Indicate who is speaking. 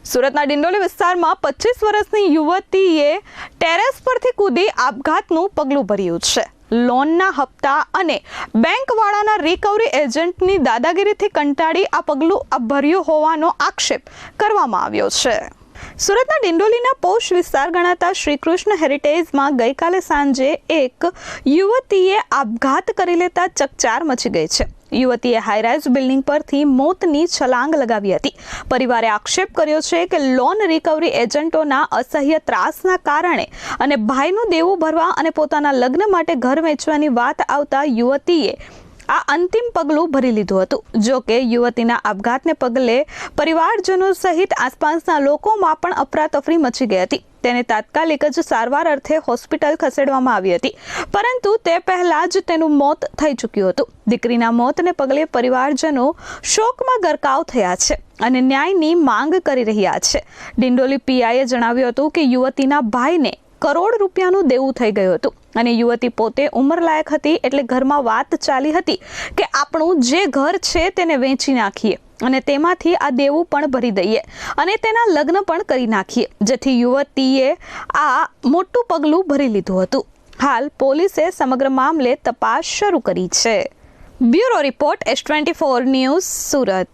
Speaker 1: સુરતના ડિંડોલી વિસ્તારમાં 25 વર્ષની યુવતીએ ટેરેસ પરથી કૂદી આપઘાતનું પગલું ભર્યું છે। લોનના હપ્તા અને બેંકવાળાના રિકવરી એજન્ટની દાદાગીરીથી કંટાળી આ પગલું ભર્યું હોવાનો આક્ષેપ કરવામાં આવ્યો છે। સુરતના ડિંડોલીના પોશ વિસ્તાર ગણાતા શ્રીકૃષ્ણ હેરિટેજમાં ગઈકાલે સાંજે એક યુવતીએ આપઘાત કરી લેતા ચકચાર મચી ગઈ છે। યુવતીએ હાઈરાઇઝ બિલ્ડિંગ પરથી મોતની છલાંગ લગાવી હતી। પરિવારે આક્ષેપ કર્યો છે કે લોન રિકવરી એજન્ટોના અસહ્ય ત્રાસના કારણે અને ભાઈનું દેવું ભરવા અને પોતાના લગ્ન માટે ઘર વેચવાની વાત આવતા યુવતીએ આ અંતિમ પગલું ભરી લીધું હતું। જો કે યુવતીના આપઘાતને પગલે પરિવારજનો સહિત આસપાસના લોકોમાં પણ અફરાતફરી મચી ગઈ હતી। તેને તાત્કાલિક જ સારવાર અર્થે હોસ્પિટલ ખસેડવામાં આવી હતી, પરંતુ તે પહેલા જ તેનું મોત થઈ ચૂક્યું હતું। દીકરીના મોતને પગલે પરિવારજનો શોકમાં ગરકાવ થયા છે અને ન્યાયની માંગ કરી રહ્યા છે। ડિંડોલી પીઆઈએ જણાવ્યું હતું કે યુવતીના ભાઈને કરોડ રૂપિયાનું દેવું થઈ ગયું હતું અને યુવતી પોતે ઉંમરલાયક હતી, એટલે ઘરમાં વાત ચાલી હતી કે આપણું જે ઘર છે તેને વેચી નાખીએ અને તેમાંથી આ દેવું પણ ભરી દઈએ અને તેના લગ્ન પણ કરી નાખીએ, જેથી યુવતીએ આ મોટું પગલું ભરી લીધું હતું। હાલ પોલીસે સમગ્ર મામલે તપાસ શરૂ કરી છે। Bureau report S24 news Surat.